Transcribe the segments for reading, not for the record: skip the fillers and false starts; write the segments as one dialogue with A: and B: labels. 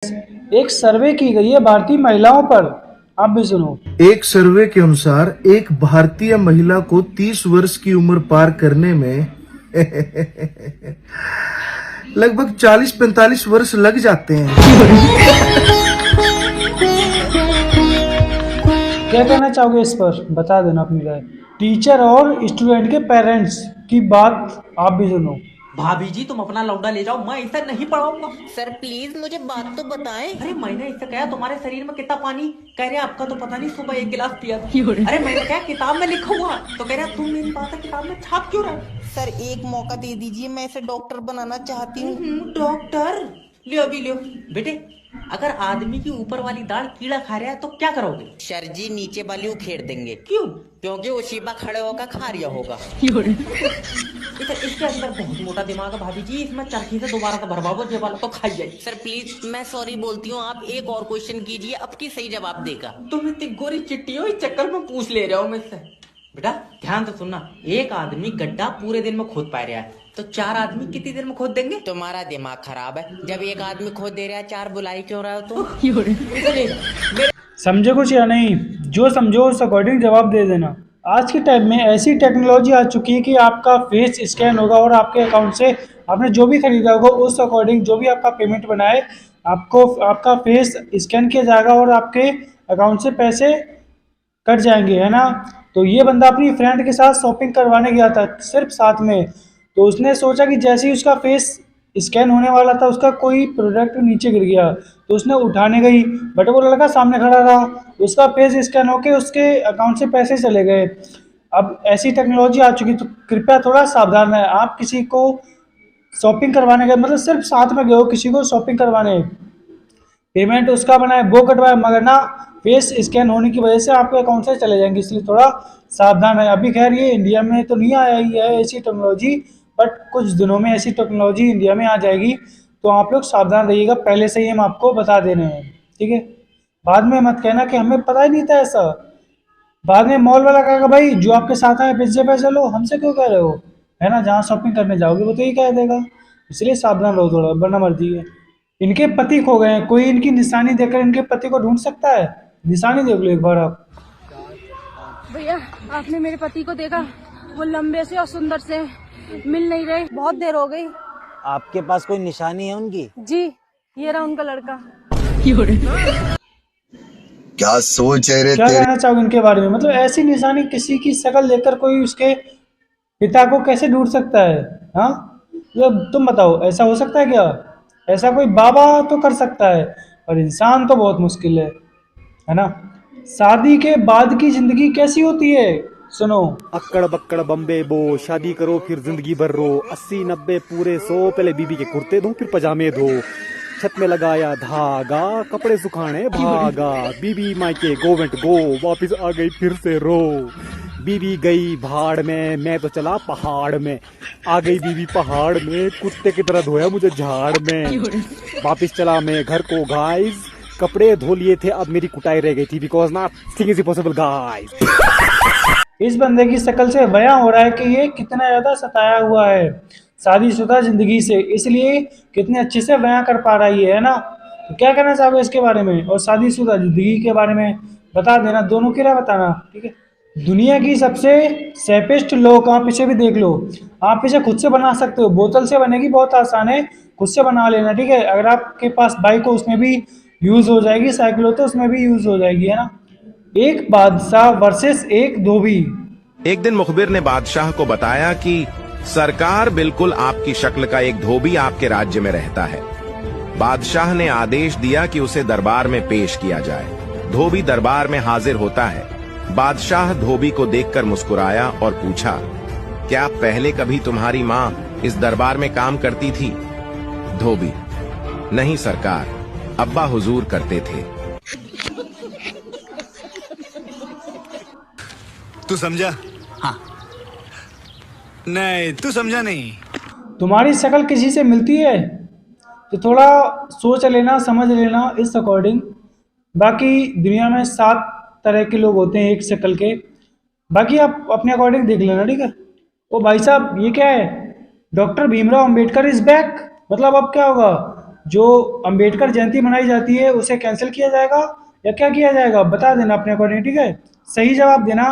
A: Friends, एक सर्वे की गई है भारतीय महिलाओं पर, आप भी सुनो।
B: एक सर्वे के अनुसार एक भारतीय महिला को 30 वर्ष की उम्र पार करने में लगभग 40-45 वर्ष लग जाते हैं।
A: क्या कहना चाहोगे इस पर, बता देना अपनी राय। टीचर और स्टूडेंट के पेरेंट्स की बात आप भी सुनो।
C: भाभी जी तुम अपना लौंडा ले जाओ, मैं इसे नहीं पढ़ाऊंगा।
D: सर प्लीज मुझे बात तो बताएं।
C: अरे मैंने इससे कहा तुम्हारे शरीर में कितना पानी, कह रहे आपका तो पता नहीं, सुबह 1 गिलास पिया था। अरे मैंने कहा किताब में लिखा हुआ, तो कह रहा तुम मेरी बात है किताब में छाप क्यों रहे।
D: सर एक मौका दे दीजिए, मैं इसे डॉक्टर बनाना चाहती हूँ।
C: डॉक्टर लियो अभी लियो। बेटे अगर आदमी की ऊपर वाली दाढ़ कीड़ा खा रहा है तो क्या करोगे।
D: सर जी नीचे वाली उखेड़ देंगे।
C: क्यों।
D: क्योंकि वो शिबा खड़े होकर खा रिया होगा।
C: इसके अंदर बहुत मोटा दिमाग है भाभी जी, इसमें चरखी से दोबारा से भरवाओ, जे वाला तो खाई जाए।
D: सर प्लीज मैं सॉरी बोलती हूँ, आप एक और क्वेश्चन कीजिए, अब की सही जवाब देगा।
C: तुम इतनी गोरी चिट्टी हो, इस चक्कर में पूछ ले रहे हो मुझसे। बेटा ध्यान से सुनना, एक आदमी गड्ढा पूरे दिन में खोद पा रहा है, तो 4 आदमी कितनी देर में खोद देंगे।
D: तुम्हारा दिमाग खराब है, जब एक आदमी खोद दे रहा है 4 बुलाई क्यों रहा हो तुम।
A: समझे कुछ या नहीं, जो समझो उस अकॉर्डिंग जवाब दे देना। आज के टाइम में ऐसी टेक्नोलॉजी आ चुकी है कि आपका फेस स्कैन होगा और आपके अकाउंट से आपने जो भी खरीदा होगा उस अकॉर्डिंग जो भी आपका पेमेंट बनाए आपको आपका फेस स्कैन किया जाएगा और आपके अकाउंट से पैसे कट जाएंगे, है ना। तो ये बंदा अपनी फ्रेंड के साथ शॉपिंग करवाने गया था सिर्फ साथ में, तो उसने सोचा कि जैसे ही उसका फेस स्कैन होने वाला था उसका कोई प्रोडक्ट नीचे गिर गया, तो उसने उठाने गई बट वो लड़का सामने खड़ा रहा, उसका फेस स्कैन होके उसके अकाउंट से पैसे चले गए। अब ऐसी टेक्नोलॉजी आ चुकी, तो कृपया थोड़ा सावधान रहें। आप किसी को शॉपिंग करवाने गए, मतलब सिर्फ साथ में गए हो किसी को शॉपिंग करवाने, पेमेंट उसका बनाए वो कटवाए, मगर ना फेस स्कैन होने की वजह से आपके अकाउंट से चले जाएंगे, इसलिए थोड़ा सावधान है। अभी खैर ये इंडिया में तो नहीं आया ही है ऐसी टेक्नोलॉजी, बट कुछ दिनों में ऐसी टेक्नोलॉजी इंडिया में आ जाएगी, तो आप लोग सावधान रहिएगा, पहले से ही हम आपको बता दे रहे हैं, ठीक है। बाद में मत कहना कि हमें पता ही नहीं था ऐसा। बाद में मॉल वाला कहेगा भाई जो आपके साथ आए पिज्जे पैसे लो, हमसे क्यों कह रहे हो, है ना। जहाँ शॉपिंग करने जाओगे वो तो यही कह देगा, इसलिए सावधान रहो थोड़ा, वरना मर्जी है। इनके पति खो गए हैं, कोई इनकी निशानी देखकर इनके पति को ढूंढ सकता है। निशानी देख लो एक बार आप।
E: भैया आपने मेरे पति को देखा, वो लंबे से और सुंदर से मिल नहीं रहे, बहुत देर हो गई।
F: आपके पास कोई निशानी है उनकी।
E: जी ये रहा उनका लड़का।
G: क्या सोच है रे
A: क्या
G: तेरे।
A: कहना चाहोगे इनके बारे में, मतलब ऐसी निशानी किसी की शक्ल देखकर कोई उसके पिता को कैसे ढूंढ सकता है। हाँ मतलब तुम बताओ ऐसा हो सकता है क्या, ऐसा कोई बाबा तो कर सकता है और इंसान तो बहुत मुश्किल है ना। शादी के बाद की जिंदगी कैसी होती है, सुनो।
H: अक्कड़ बक्कड़ बम्बे बो, शादी करो फिर जिंदगी भर रो, 80-90 पूरे 100, पहले बीबी के कुर्ते धो फिर पजामे धो, छत में लगाया धागा कपड़े सुखाने भागा, बीबी मायके गो वेंट गो, वापिस आ गई फिर से रो, बीबी गई भाड़ में मैं तो चला पहाड़ में, आ गई बीबी पहाड़ में, कुत्ते की तरह धोया मुझे झाड़ में, वापिस चला मैं घर को गाइस, कपड़े धो लिए थे अब मेरी कुटाई रह गई थी, because nothing is possible guys.
A: इस बंदे की शक्ल से बयां हो रहा है कि ये कितना ज्यादा सताया हुआ है शादीशुदा जिंदगी से, इसलिए कितने अच्छे से बयां कर पा रही है ना। तो क्या कहना चाहोगे इसके बारे में और शादीशुदा जिंदगी के बारे में बता देना, दोनों की राय बताना, ठीक है। दुनिया की सबसे सेफेस्ट लॉक आप इसे भी देख लो, आप इसे खुद से बना सकते हो, बोतल से बनेगी, बहुत आसान है, खुद से बना लेना, ठीक है। अगर आपके पास बाइक हो उसमें भी यूज हो जाएगी, साइकिल हो तो उसमें भी यूज हो जाएगी, है ना। एक बादशाह वर्सेस एक धोबी।
I: एक दिन मुखबिर ने बादशाह को बताया कि सरकार बिल्कुल आपकी शक्ल का एक धोबी आपके राज्य में रहता है। बादशाह ने आदेश दिया कि उसे दरबार में पेश किया जाए। धोबी दरबार में हाजिर होता है। बादशाह धोबी को देखकर मुस्कुराया और पूछा, क्या पहले कभी तुम्हारी माँ इस दरबार में काम करती थी? धोबी, नहीं सरकार, अब्बा हुजूर करते थे।
G: तू समझा? हाँ। नहीं तू समझा नहीं।
A: तुम्हारी शक्ल किसी से मिलती है तो थोड़ा सोच लेना, समझ लेना इस अकॉर्डिंग। बाकी दुनिया में 7 तरह के लोग होते हैं एक शक्ल के, बाकी आप अपने अकॉर्डिंग देख लेना, ठीक है। ओ भाई साहब ये क्या है, doctor Bhimrao Ambedkar is back, मतलब अब क्या होगा, जो अंबेडकर जयंती मनाई जाती है उसे कैंसिल किया जाएगा या क्या किया जाएगा, बता देना अपने अकॉर्डिंग, ठीक है। सही जवाब देना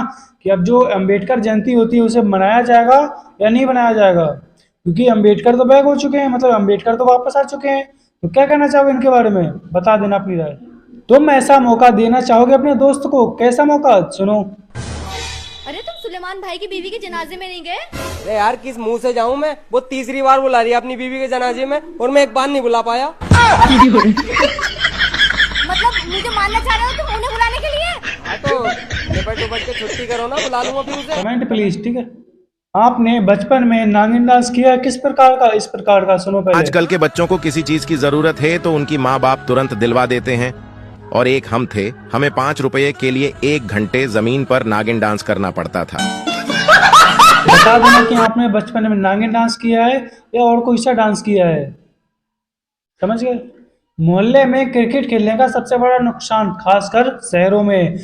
A: कि अब जो अंबेडकर जयंती होती है उसे मनाया जाएगा या नहीं मनाया जाएगा, क्योंकि अंबेडकर तो बैक हो चुके हैं, मतलब अंबेडकर तो वापस आ चुके हैं। तो क्या कहना चाहोगे इनके बारे में, बता देना अपनी राय। तुम ऐसा मौका देना चाहोगे अपने दोस्त को, कैसा मौका, सुनो।
E: अरे तुम सुलेमान भाई की बीवी के जनाजे में नहीं गए?
J: अरे यार किस मुंह से जाऊं मैं, वो तीसरी बार बुला रही है अपनी बीवी के जनाजे में और मैं एक बार नहीं बुला पाया।
E: मतलब मुझे मारना चाह रहे हो तुम उन्हें बुलाने के लिए?
J: हाँ तो निपट उपट के छुट्टी करो ना, बुला लूंगा फिर उसे।
A: कमेंट प्लीज, ठीक है। आपने बचपन में नागिन डांस किया किस प्रकार का, इस प्रकार का, सुनो पहले।
I: आजकल के बच्चों को किसी चीज की जरूरत है तो उनकी माँ बाप तुरंत दिलवा देते हैं, और एक हम थे, हमें 5 रुपए के लिए 1 घंटे जमीन पर नागिन डांस करना पड़ता था।
A: बता देना कि आपने बचपन में नागिन डांस किया है या और कोई सा डांस किया है, समझ गए। मोहल्ले में क्रिकेट खेलने का सबसे बड़ा नुकसान, खासकर शहरों में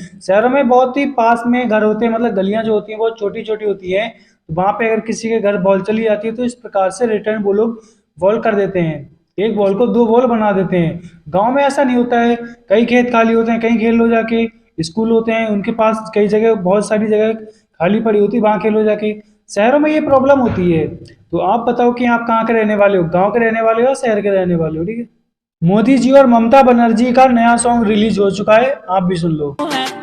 A: बहुत ही पास में घर होते हैं, मतलब गलियां जो होती हैं बहुत छोटी छोटी होती है, तो वहां पे अगर किसी के घर बॉल चली जाती है तो इस प्रकार से रिटर्न वो लोग बॉल कर देते हैं, एक बॉल को 2 बॉल बना देते हैं। गांव में ऐसा नहीं होता है, कई खेत खाली होते हैं, कहीं खेल लो जाके, स्कूल होते हैं उनके पास, कई जगह बहुत सारी जगह खाली पड़ी होती है, वहां खेलो जाके। शहरों में ये प्रॉब्लम होती है। तो आप बताओ कि आप कहाँ के रहने वाले हो, गाँव के रहने वाले हो या शहर के रहने वाले हो, ठीक है। मोदी जी और ममता बनर्जी का नया सॉन्ग रिलीज हो चुका है, आप भी सुन लो।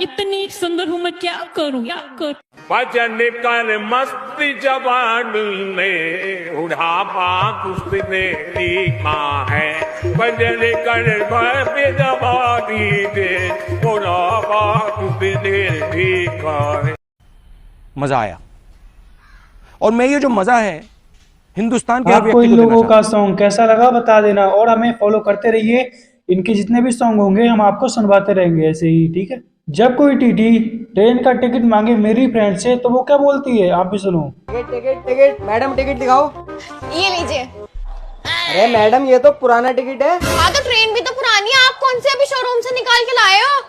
K: इतनी सुंदर हूँ मैं क्या करूँ, क्या करूँ।
L: भजन कर मस्ती जवान ने उड़ापा कुश्ती लिखा है, भजन कर भव्य जवानी ने उड़ापा कुश्ती लिखा है।
J: मजा आया, और मैं ये जो मजा है हिंदुस्तान के
A: आपको इन लोगों का सॉन्ग कैसा लगा बता देना, और हमें फॉलो करते रहिए, इनके जितने भी सॉन्ग होंगे हम आपको सुनवाते रहेंगे ऐसे ही, ठीक है। जब कोई टीटी ट्रेन का टिकट मांगे मेरी फ्रेंड से तो वो क्या बोलती है, आप भी सुनो।
J: टिकट मैडम, टिकट दिखाओ।
E: ये लीजिए।
J: अरे मैडम ये तो पुराना टिकट है।
E: हाँ तो ट्रेन भी तो पुरानी है, आप कौन से अभी शोरूम से निकाल के लाए हो?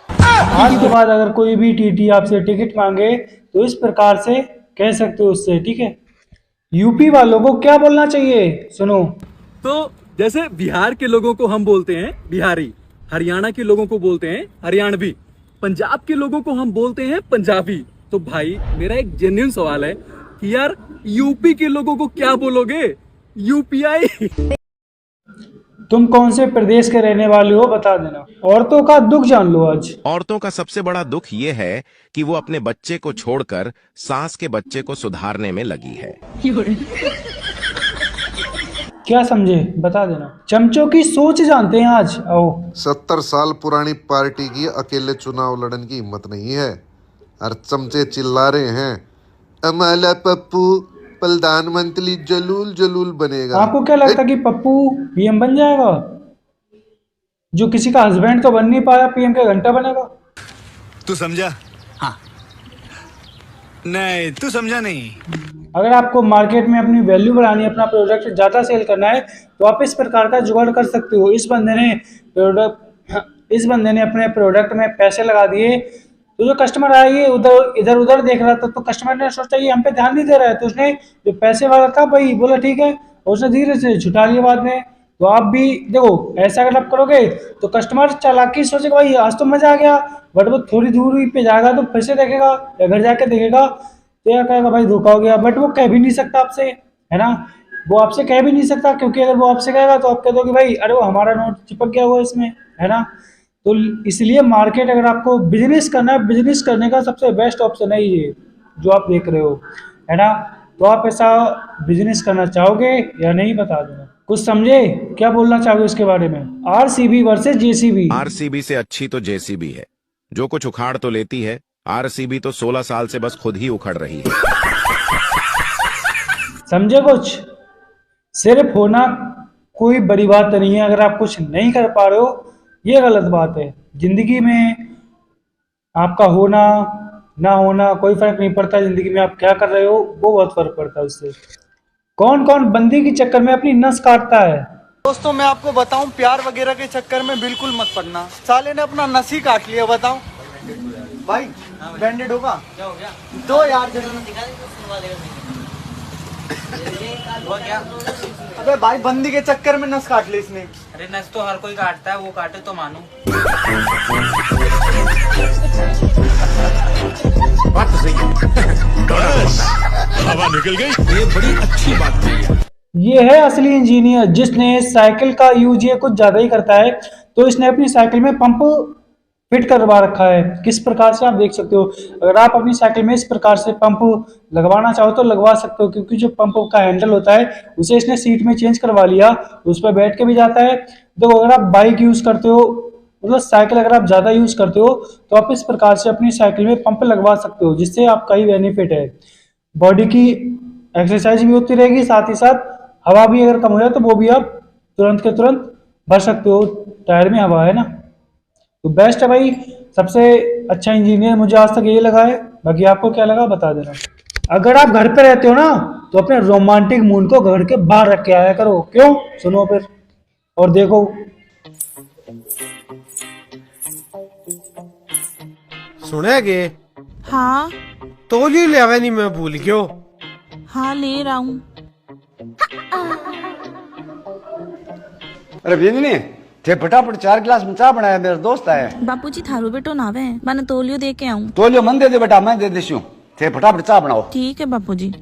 A: आज के बाद अगर कोई भी टीटी आपसे टिकट मांगे तो इस प्रकार से कह सकते हो उससे, ठीक है। यूपी वालों को क्या बोलना चाहिए, सुनो।
H: तो जैसे बिहार के लोगों को हम बोलते हैं बिहारी, हरियाणा के लोगों को बोलते हैं हरियाणवी, पंजाब के लोगों को हम बोलते हैं पंजाबी। तो भाई मेरा एक जेन्युइन सवाल है कि यार यूपी के लोगों को क्या बोलोगे, यूपीआई।
A: तुम कौन से प्रदेश के रहने वाले हो बता देना। औरतों का दुख जान लो आज।
I: औरतों का सबसे बड़ा दुख ये है कि वो अपने बच्चे को छोड़कर सास के बच्चे को सुधारने में लगी है।
A: क्या समझे बता देना। चमचों की सोच जानते हैं आज, आओ।
M: 70 साल पुरानी पार्टी की अकेले चुनाव लड़ने की हिम्मत नहीं है, और चमचे चिल्ला रहे हैं अमाला पप्पू प्रधानमंत्री जलूल जलूल बनेगा।
A: आपको क्या लगता है कि पप्पू पीएम बन जाएगा? जो किसी का हस्बैंड तो बन नहीं पाया, पीएम का घंटा बनेगा।
G: तू समझा? हाँ। नहीं तू समझा नहीं।
A: अगर आपको मार्केट में अपनी वैल्यू बढ़ानी है, अपना प्रोडक्ट ज्यादा सेल करना है, तो आप इस प्रकार का जुगाड़ कर सकते हो। इस बंदे ने अपने प्रोडक्ट में पैसे लगा दिए, तो जो कस्टमर आया ये इधर उधर देख रहा था, तो कस्टमर ने सोचा ये हम पे ध्यान नहीं दे रहा है, तो उसने जो पैसे वाला था भाई बोला ठीक है, और उसने धीरे से छुटा लिया बाद में। तो आप भी देखो ऐसा अगर आप करोगे तो कस्टमर चालाकी सोचेगा भाई आज तो मजा आ गया, बट वो थोड़ी दूरी पे जाएगा तो फिर से देखेगा या घर जाके देखेगा तो यह कहेगा भाई धोखा हो गया। बट वो कह भी नहीं सकता आपसे, है ना, वो आपसे कह भी नहीं सकता, क्योंकि अगर वो आपसे कहेगा तो आप कह दोगे भाई अरे वो हमारा नोट चिपक गया हुआ इसमें, है ना। तो इसलिए मार्केट अगर आपको बिजनेस करना है, बिजनेस करने का सबसे बेस्ट ऑप्शन है ये जो आप देख रहे हो, है ना। तो आप ऐसा बिजनेस करना चाहोगे या नहीं बता देना। कुछ समझे, क्या बोलना चाहोगे इसके बारे में। RCB versus JCB.
I: आरसीबी से अच्छी तो जेसीबी है, जो कुछ उखाड़ तो लेती है। आरसीबी तो 16 साल से बस खुद ही उखड़ रही है।
A: समझे कुछ। सिर्फ होना कोई बड़ी बात नहीं है, अगर आप कुछ नहीं कर पा रहे हो ये गलत बात है। जिंदगी में आपका होना ना होना कोई फर्क नहीं पड़ता, जिंदगी में आप क्या कर रहे हो वो बहुत फर्क पड़ता है उससे। कौन कौन बंदी के चक्कर में अपनी नस काटता है।
N: दोस्तों मैं आपको बताऊं, प्यार वगैरह के चक्कर में बिल्कुल मत पड़ना। साले ने अपना नस ही काट लिया, बताओ भाई। बैंडेड होगा क्या हो गया? दो यार
C: हुआ क्या?
N: अबे भाई बंदी के चक्कर में नस काट ली इसने।
C: अरे नस तो हर कोई काटता है, वो काटे तो मानो।
G: बात तो सही है। हवा निकल गई, ये बड़ी अच्छी बात है।
A: ये है असली इंजीनियर जिसने साइकिल का यूज ये कुछ ज्यादा ही करता है। तो इसने अपनी साइकिल में पंप फिट करवा रखा है। किस प्रकार से आप देख सकते हो, अगर आप अपनी साइकिल में इस प्रकार से पंप लगवाना चाहो तो लगवा सकते हो, क्योंकि जो पंप का हैंडल होता है उसे इसने सीट में चेंज करवा लिया, उस पर बैठ के भी जाता है। तो अगर आप बाइक यूज करते हो, मतलब साइकिल अगर आप ज्यादा यूज करते हो, तो आप इस प्रकार से अपनी साइकिल में पंप लगवा सकते हो, जिससे आपका ही बेनिफिट है। बॉडी की एक्सरसाइज भी होती रहेगी, साथ ही साथ हवा भी अगर कम हो जाए तो वो भी आप तुरंत के तुरंत भर सकते हो। टायर में हवा है ना, तो बेस्ट है भाई। सबसे अच्छा इंजीनियर मुझे आज तक यही लगा है। बाकी आपको क्या लगा बता देना। अगर आप घर पे रहते हो ना, तो अपने रोमांटिक मूड को घर के बाहर रख के आया करो। क्यों? सुनो फिर और देखो।
O: सुनेगे?
P: हाँ
O: तो ले आवे नहीं, मैं भूल गयो।
P: हाँ ले रहा हूँ।
Q: अरे बेनी थे फटाफट 4 गिलास में चाय बनाया, मेरा दोस्त आया।
P: बापूजी थारू बेटो नावे मैंने तोलियो दे के आऊँ।
Q: तोलियो मन दे दे बेटा, मैं दे देती हूँ। थे फटाफट चाय बनाओ।
P: ठीक है बापूजी।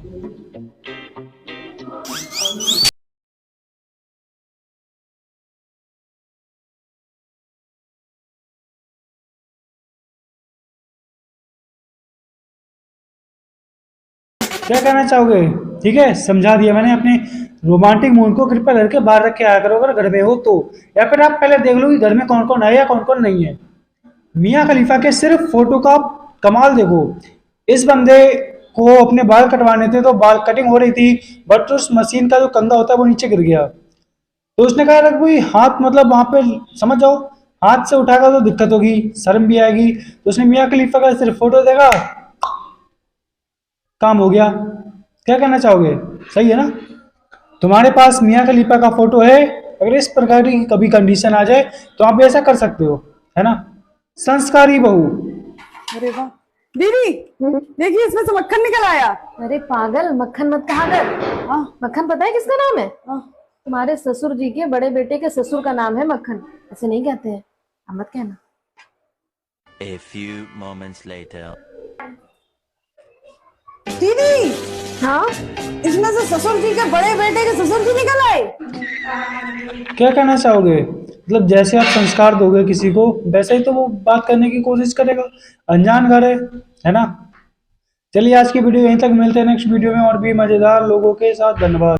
A: क्या कहना चाहोगे? ठीक है, समझा दिया मैंने। अपने रोमांटिक मूड को कृपया घर के बाहर रख के आया करो अगर घर में हो तो, या फिर आप पहले देख लो कि घर में कौन कौन है या कौन कौन नहीं है। मियां खलीफा के सिर्फ फोटो का कमाल देखो। इस बंदे को अपने बाल कटवाने थे तो बाल कटिंग हो रही थी, बट उस मशीन का जो कंगा होता है वो नीचे गिर गया। तो उसने कहा यार कोई हाथ, मतलब वहां पे समझ जाओ, हाथ से उठाएगा तो दिक्कत होगी, शर्म भी आएगी। तो उसने मियां खलीफा का सिर्फ फोटो देखा, काम हो गया। क्या कहना चाहोगे? सही है ना? तुम्हारे पास मियां खलीफा का फोटो है, अगर इस प्रकार की कभी कंडीशन आ जाए तो आप भी ऐसा कर सकते हो, है ना? संस्कारी बहू।
R: अरे वाह दीदी, देखिए इसमें से मक्खन निकल आया।
E: अरे पागल, मक्खन मत कहा कर। मक्खन पता है किसका नाम है? तुम्हारे ससुर जी के बड़े बेटे के ससुर का नाम है मक्खन। ऐसे नहीं कहते हैं, अब मत कहना।
S: A few moments later.
R: दीदी
E: हाँ,
R: इसमें से ससुर जी के बड़े बेटे के ससुर जी निकल आए।
A: क्या कहना चाहोगे? मतलब जैसे आप संस्कार दोगे किसी को, वैसे ही तो वो बात करने की कोशिश करेगा। अनजान घर है ना? चलिए आज की वीडियो यहीं तक, मिलते हैं नेक्स्ट वीडियो में और भी मजेदार लोगों के साथ। धन्यवाद।